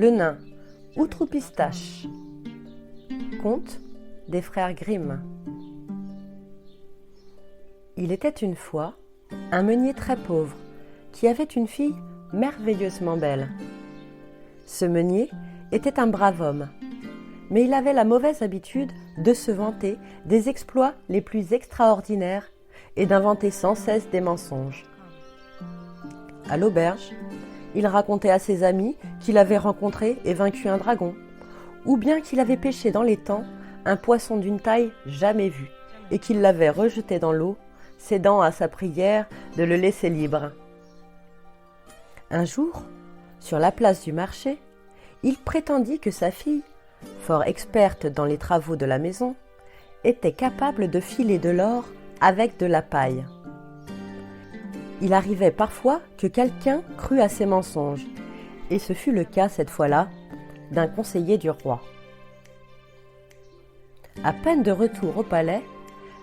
Le nain Outrepistache. Conte des frères Grimm. Il était une fois un meunier très pauvre qui avait une fille merveilleusement belle. Ce meunier était un brave homme, mais il avait la mauvaise habitude de se vanter des exploits les plus extraordinaires et d'inventer sans cesse des mensonges. À l'auberge, il racontait à ses amis qu'il avait rencontré et vaincu un dragon, ou bien qu'il avait pêché dans l'étang un poisson d'une taille jamais vue et qu'il l'avait rejeté dans l'eau, cédant à sa prière de le laisser libre. Un jour, sur la place du marché, il prétendit que sa fille, fort experte dans les travaux de la maison, était capable de filer de l'or avec de la paille. Il arrivait parfois que quelqu'un crût à ses mensonges, et ce fut le cas cette fois-là d'un conseiller du roi. À peine de retour au palais,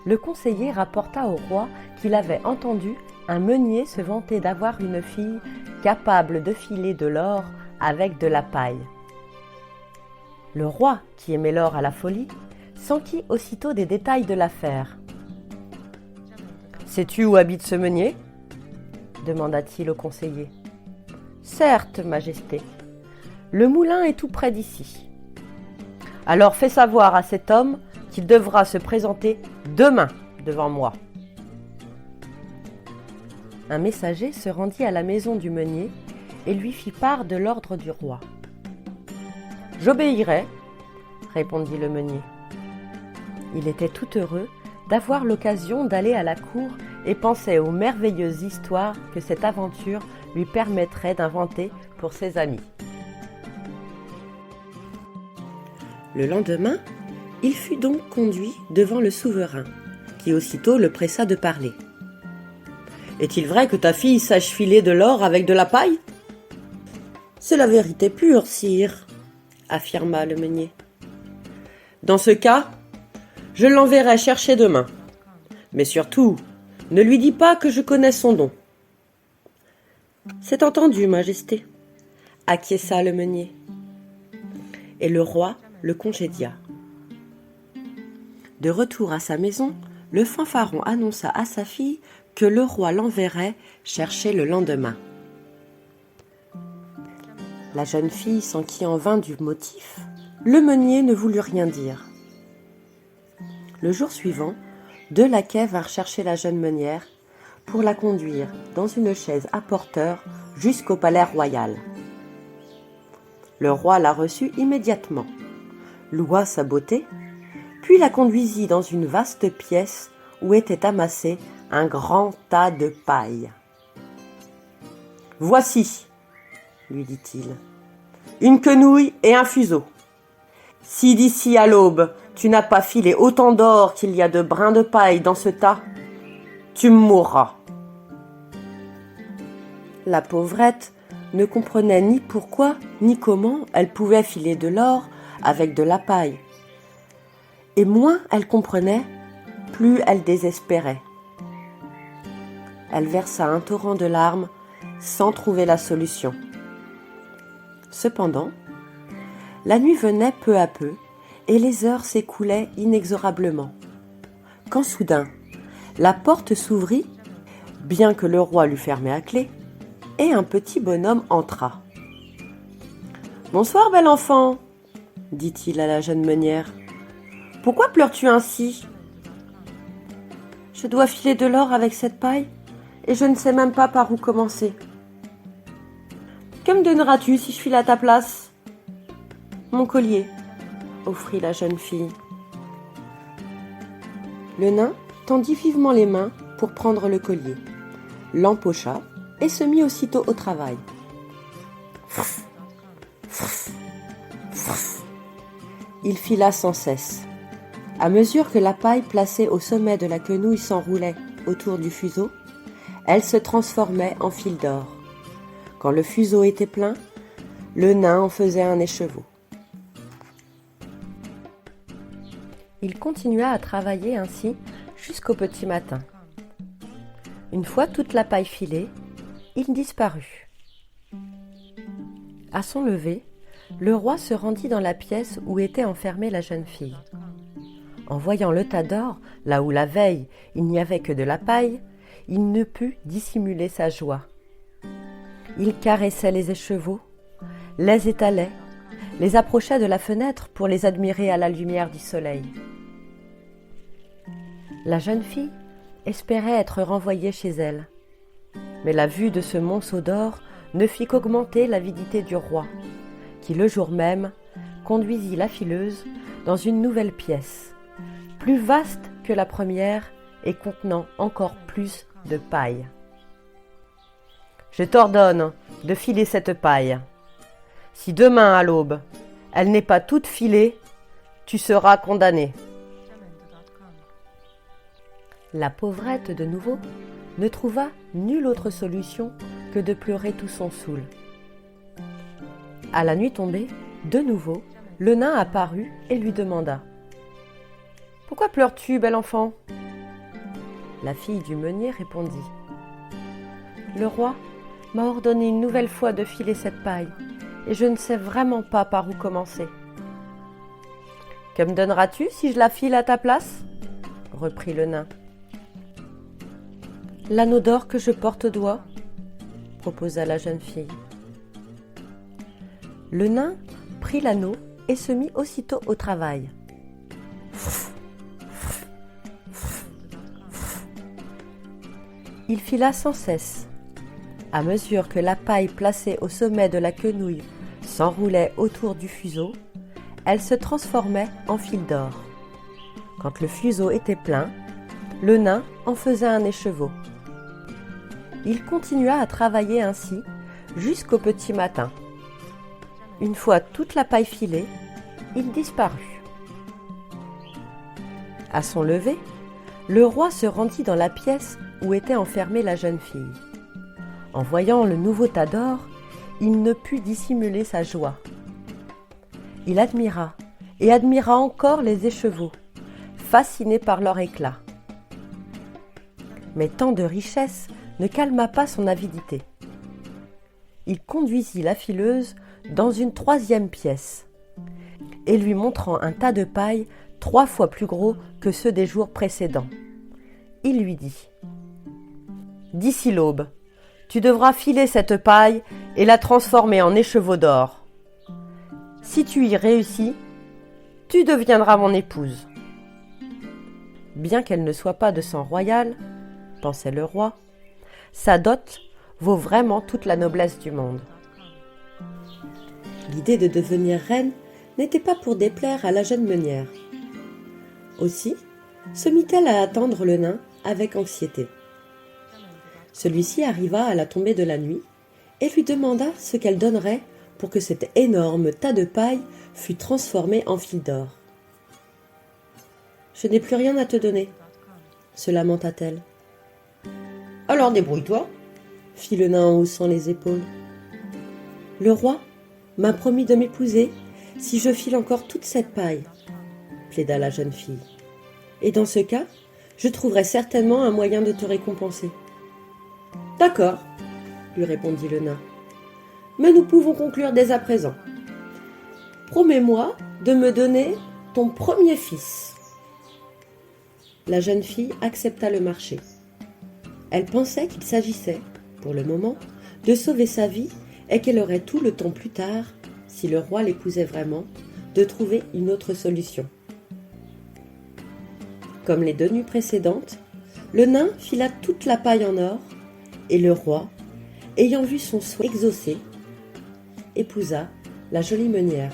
le conseiller rapporta au roi qu'il avait entendu un meunier se vanter d'avoir une fille capable de filer de l'or avec de la paille. Le roi, qui aimait l'or à la folie, s'enquit aussitôt des détails de l'affaire. « Sais-tu où habite ce meunier ?» demanda-t-il au conseiller. « Certes, Majesté. Le moulin est tout près d'ici. »« Alors fais savoir à cet homme qu'il devra se présenter demain devant moi. » Un messager se rendit à la maison du meunier et lui fit part de l'ordre du roi. « J'obéirai, » répondit le meunier. Il était tout heureux d'avoir l'occasion d'aller à la cour et pensait aux merveilleuses histoires que cette aventure lui permettrait d'inventer pour ses amis. Le lendemain, il fut donc conduit devant le souverain, qui aussitôt le pressa de parler. « Est-il vrai que ta fille sache filer de l'or avec de la paille ?»« C'est la vérité pure, sire, » affirma le meunier. « Dans ce cas, je l'enverrai chercher demain. Mais surtout, ne lui dis pas que je connais son nom. »« C'est entendu, Majesté, » acquiesça le meunier. Et le roi le congédia. De retour à sa maison, le fanfaron annonça à sa fille que le roi l'enverrait chercher le lendemain. La jeune fille s'enquit en vain du motif. Le meunier ne voulut rien dire. Le jour suivant, deux laquais vinrent chercher la jeune meunière pour la conduire dans une chaise à porteur jusqu'au palais royal. Le roi la reçut immédiatement, loua sa beauté, puis la conduisit dans une vaste pièce où était amassé un grand tas de paille. « Voici, » lui dit-il, « une quenouille et un fuseau. Si d'ici à l'aube, tu n'as pas filé autant d'or qu'il y a de brins de paille dans ce tas, tu mourras. » La pauvrette ne comprenait ni pourquoi ni comment elle pouvait filer de l'or avec de la paille. Et moins elle comprenait, plus elle désespérait. Elle versa un torrent de larmes sans trouver la solution. Cependant, la nuit venait peu à peu et les heures s'écoulaient inexorablement. Quand soudain, la porte s'ouvrit, bien que le roi l'eût fermée à clé, et un petit bonhomme entra. « Bonsoir, bel enfant, » dit-il à la jeune meunière. « Pourquoi pleures-tu ainsi ?»« Je dois filer de l'or avec cette paille, et je ne sais même pas par où commencer. »« Que me donneras-tu si je file à ta place ?»« Mon collier, » offrit la jeune fille. Le nain tendit vivement les mains pour prendre le collier, l'empocha et se mit aussitôt au travail. Il fila sans cesse. À mesure que la paille placée au sommet de la quenouille s'enroulait autour du fuseau, elle se transformait en fil d'or. Quand le fuseau était plein, le nain en faisait un écheveau. Il continua à travailler ainsi jusqu'au petit matin. Une fois toute la paille filée, il disparut. À son lever, le roi se rendit dans la pièce où était enfermée la jeune fille. En voyant le tas d'or, là où la veille il n'y avait que de la paille, il ne put dissimuler sa joie. Il caressait les écheveaux, les étalait, les approchait de la fenêtre pour les admirer à la lumière du soleil. La jeune fille espérait être renvoyée chez elle, mais la vue de ce monceau d'or ne fit qu'augmenter l'avidité du roi, qui le jour même conduisit la fileuse dans une nouvelle pièce, plus vaste que la première et contenant encore plus de paille. « Je t'ordonne de filer cette paille. Si demain à l'aube, elle n'est pas toute filée, tu seras condamné. » La pauvrette, de nouveau, ne trouva nulle autre solution que de pleurer tout son soûl. À la nuit tombée, de nouveau, le nain apparut et lui demanda : « Pourquoi pleures-tu, bel enfant ?» La fille du meunier répondit : « Le roi m'a ordonné une nouvelle fois de filer cette paille, et je ne sais vraiment pas par où commencer. »« Que me donneras-tu si je la file à ta place ?» reprit le nain. « L'anneau d'or que je porte au doigt, » proposa la jeune fille. Le nain prit l'anneau et se mit aussitôt au travail. Il fila sans cesse. À mesure que la paille placée au sommet de la quenouille s'enroulait autour du fuseau, elle se transformait en fil d'or. Quand le fuseau était plein, le nain en faisait un écheveau. Il continua à travailler ainsi jusqu'au petit matin. Une fois toute la paille filée, il disparut. À son lever, le roi se rendit dans la pièce où était enfermée la jeune fille. En voyant le nouveau tas d'or, il ne put dissimuler sa joie. Il admira et admira encore les écheveaux, fasciné par leur éclat. Mais tant de richesse ne calma pas son avidité. Il conduisit la fileuse dans une troisième pièce et lui montrant un tas de paille 3 fois plus gros que ceux des jours précédents, il lui dit : « D'ici l'aube, tu devras filer cette paille et la transformer en écheveau d'or. Si tu y réussis, tu deviendras mon épouse. » Bien qu'elle ne soit pas de sang royal, pensait le roi, sa dot vaut vraiment toute la noblesse du monde. L'idée de devenir reine n'était pas pour déplaire à la jeune meunière. Aussi se mit-elle à attendre le nain avec anxiété. Celui-ci arriva à la tombée de la nuit et lui demanda ce qu'elle donnerait pour que cet énorme tas de paille fût transformé en fil d'or. « Je n'ai plus rien à te donner, » se lamenta-t-elle. « Alors débrouille-toi, » fit le nain en haussant les épaules. « Le roi m'a promis de m'épouser si je file encore toute cette paille, » plaida la jeune fille. « Et dans ce cas, je trouverai certainement un moyen de te récompenser. »« D'accord, » lui répondit le nain. « Mais nous pouvons conclure dès à présent. Promets-moi de me donner ton premier fils. » La jeune fille accepta le marché. Elle pensait qu'il s'agissait, pour le moment, de sauver sa vie et qu'elle aurait tout le temps plus tard, si le roi l'épousait vraiment, de trouver une autre solution. Comme les 2 nuits précédentes, le nain fila toute la paille en or et le roi, ayant vu son souhait exaucé, épousa la jolie meunière.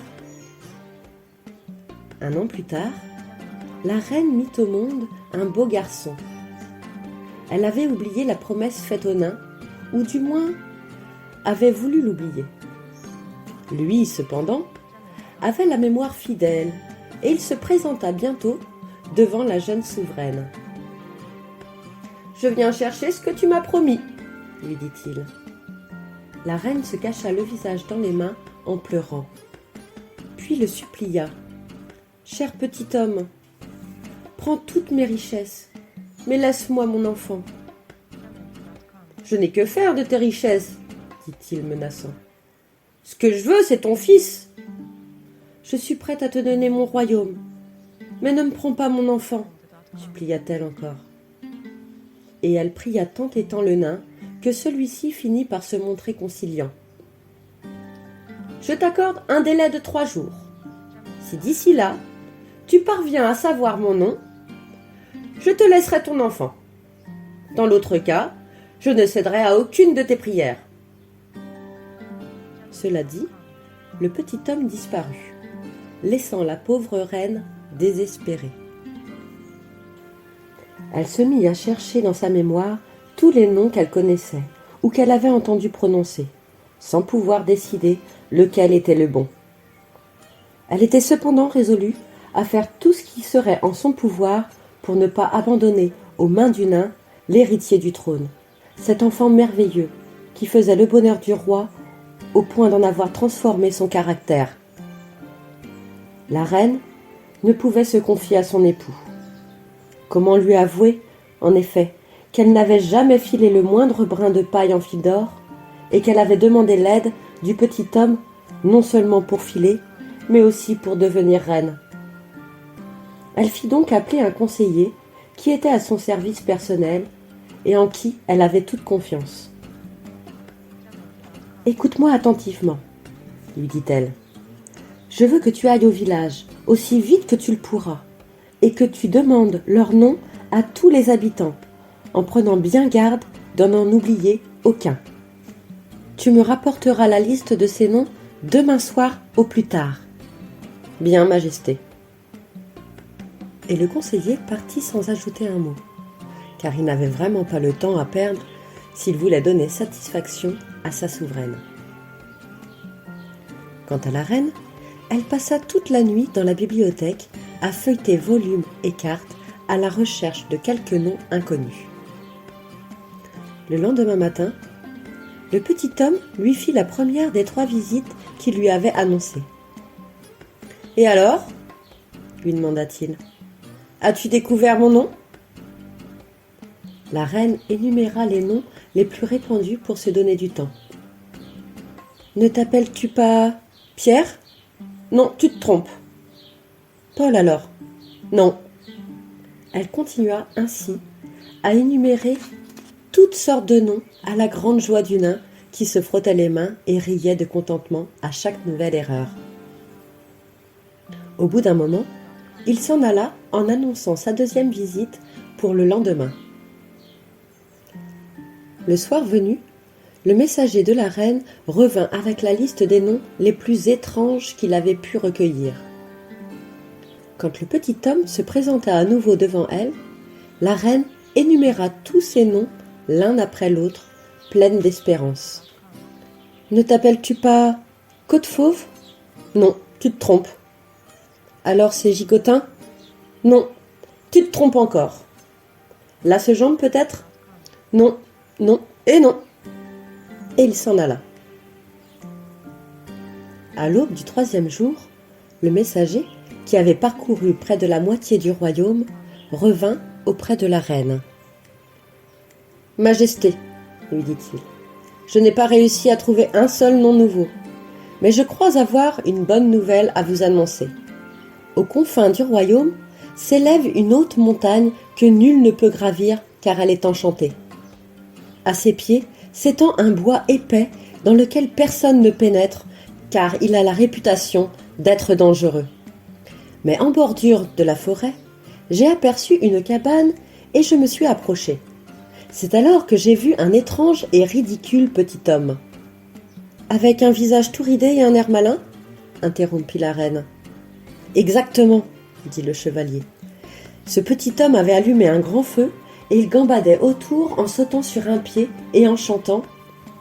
Un an plus tard, la reine mit au monde un beau garçon. Elle avait oublié la promesse faite au nain, ou du moins avait voulu l'oublier. Lui, cependant, avait la mémoire fidèle et il se présenta bientôt devant la jeune souveraine. « Je viens chercher ce que tu m'as promis, » lui dit-il. La reine se cacha le visage dans les mains en pleurant, puis le supplia. « Cher petit homme, prends toutes mes richesses, mais laisse-moi mon enfant. »« Je n'ai que faire de tes richesses, » dit-il menaçant. Ce que je veux, c'est ton fils. Je suis prête à te donner mon royaume. Mais ne me prends pas mon enfant, supplia-t-elle encore. Et elle pria tant et tant le nain que celui-ci finit par se montrer conciliant. Je t'accorde un délai de 3 jours. Si d'ici là, tu parviens à savoir mon nom, je te laisserai ton enfant. Dans l'autre cas, je ne céderai à aucune de tes prières. Cela dit, le petit homme disparut, laissant la pauvre reine désespérée. Elle se mit à chercher dans sa mémoire tous les noms qu'elle connaissait ou qu'elle avait entendu prononcer, sans pouvoir décider lequel était le bon. Elle était cependant résolue à faire tout ce qui serait en son pouvoir pour ne pas abandonner aux mains du nain l'héritier du trône, cet enfant merveilleux qui faisait le bonheur du roi au point d'en avoir transformé son caractère. La reine ne pouvait se confier à son époux. Comment lui avouer, en effet, qu'elle n'avait jamais filé le moindre brin de paille en fil d'or et qu'elle avait demandé l'aide du petit homme non seulement pour filer, mais aussi pour devenir reine. Elle fit donc appeler un conseiller qui était à son service personnel et en qui elle avait toute confiance. « Écoute-moi attentivement, lui dit-elle. Je veux que tu ailles au village aussi vite que tu le pourras et que tu demandes leur nom à tous les habitants, en prenant bien garde d'en oublier aucun. Tu me rapporteras la liste de ces noms demain soir au plus tard. Bien, Majesté. » Et le conseiller partit sans ajouter un mot, car il n'avait vraiment pas le temps à perdre s'il voulait donner satisfaction à sa souveraine. Quant à la reine, elle passa toute la nuit dans la bibliothèque à feuilleter volumes et cartes à la recherche de quelques noms inconnus. Le lendemain matin, le petit homme lui fit la première des 3 visites qu'il lui avait annoncées. « Et alors ?» lui demanda-t-il. « As-tu découvert mon nom ?» La reine énuméra les noms les plus répandus pour se donner du temps. « Ne t'appelles-tu pas Pierre ? Non, tu te trompes. Paul alors ? Non. » Elle continua ainsi à énumérer toutes sortes de noms à la grande joie du nain qui se frottait les mains et riait de contentement à chaque nouvelle erreur. Au bout d'un moment, il s'en alla en annonçant sa 2e visite pour le lendemain. Le soir venu, le messager de la reine revint avec la liste des noms les plus étranges qu'il avait pu recueillir. Quand le petit homme se présenta à nouveau devant elle, la reine énuméra tous ces noms l'un après l'autre, pleine d'espérance. « Ne t'appelles-tu pas Côte-Fauve ? Non, tu te trompes. Alors c'est Gigotin ? Non, tu te trompes encore. Lasse-Jambe peut-être ? Non, non et non. » Et il s'en alla. À l'aube du 3e jour, le messager, qui avait parcouru près de la moitié du royaume, revint auprès de la reine. « Majesté, lui dit-il, je n'ai pas réussi à trouver un seul nom nouveau, mais je crois avoir une bonne nouvelle à vous annoncer. Aux confins du royaume s'élève une haute montagne que nul ne peut gravir car elle est enchantée. À ses pieds s'étend un bois épais dans lequel personne ne pénètre car il a la réputation d'être dangereux. Mais en bordure de la forêt, j'ai aperçu une cabane et je me suis approchée. C'est alors que j'ai vu un étrange et ridicule petit homme. « Avec un visage tout ridé et un air malin ?» interrompit la reine. « Exactement, » dit le chevalier. Ce petit homme avait allumé un grand feu et il gambadait autour en sautant sur un pied et en chantant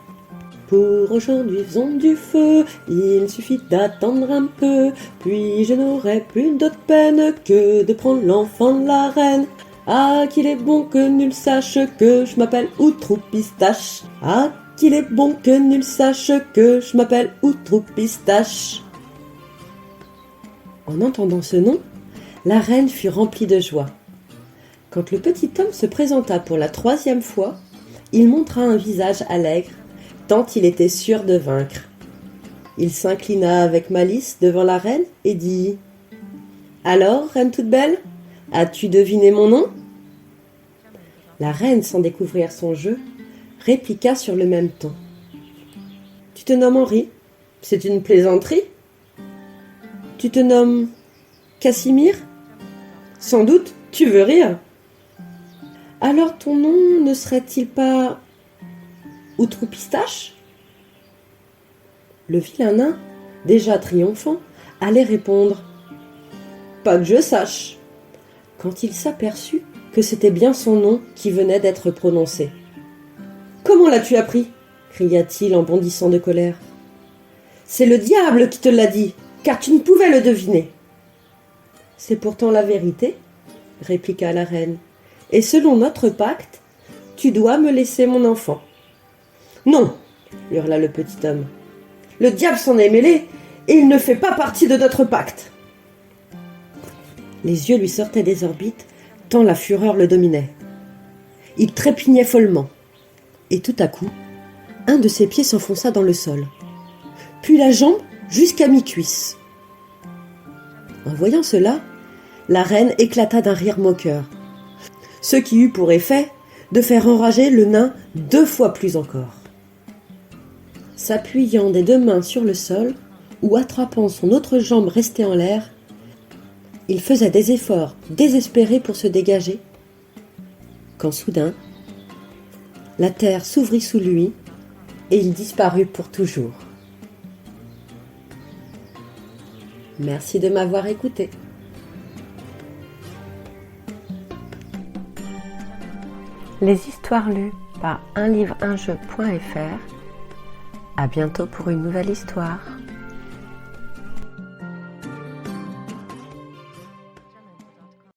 « Pour aujourd'hui faisons du feu, il suffit d'attendre un peu, puis je n'aurai plus d'autre peine que de prendre l'enfant de la reine. Ah, qu'il est bon que nul sache que je m'appelle Outroupistache. Ah, qu'il est bon que nul sache que je m'appelle Outroupistache. » En entendant ce nom, la reine fut remplie de joie. Quand le petit homme se présenta pour la 3e fois, il montra un visage allègre, tant il était sûr de vaincre. Il s'inclina avec malice devant la reine et dit : « Alors, reine toute belle, as-tu deviné mon nom ?» La reine, sans découvrir son jeu, répliqua sur le même ton : « Tu te nommes Henri ? C'est une plaisanterie ? Tu te nommes Casimir ? Sans doute, tu veux rire. Alors ton nom ne serait-il pas Outrepistache ? » Le vilain nain, déjà triomphant, allait répondre : « Pas que je sache », quand il s'aperçut que c'était bien son nom qui venait d'être prononcé. « Comment l'as-tu appris ? » cria-t-il en bondissant de colère. « C'est le diable qui te l'a dit, car tu ne pouvais le deviner. »« C'est pourtant la vérité, » répliqua la reine, « et selon notre pacte, tu dois me laisser mon enfant. »« Non !» hurla le petit homme. « Le diable s'en est mêlé, et il ne fait pas partie de notre pacte. » Les yeux lui sortaient des orbites, tant la fureur le dominait. Il trépignait follement, et tout à coup, un de ses pieds s'enfonça dans le sol, puis la jambe jusqu'à mi-cuisse. En voyant cela, la reine éclata d'un rire moqueur, ce qui eut pour effet de faire enrager le nain 2 fois plus encore. S'appuyant des 2 mains sur le sol, ou attrapant son autre jambe restée en l'air, il faisait des efforts désespérés pour se dégager, quand soudain, la terre s'ouvrit sous lui et il disparut pour toujours. Merci de m'avoir écouté. Les histoires lues par unlivreunjeu.fr. À bientôt pour une nouvelle histoire.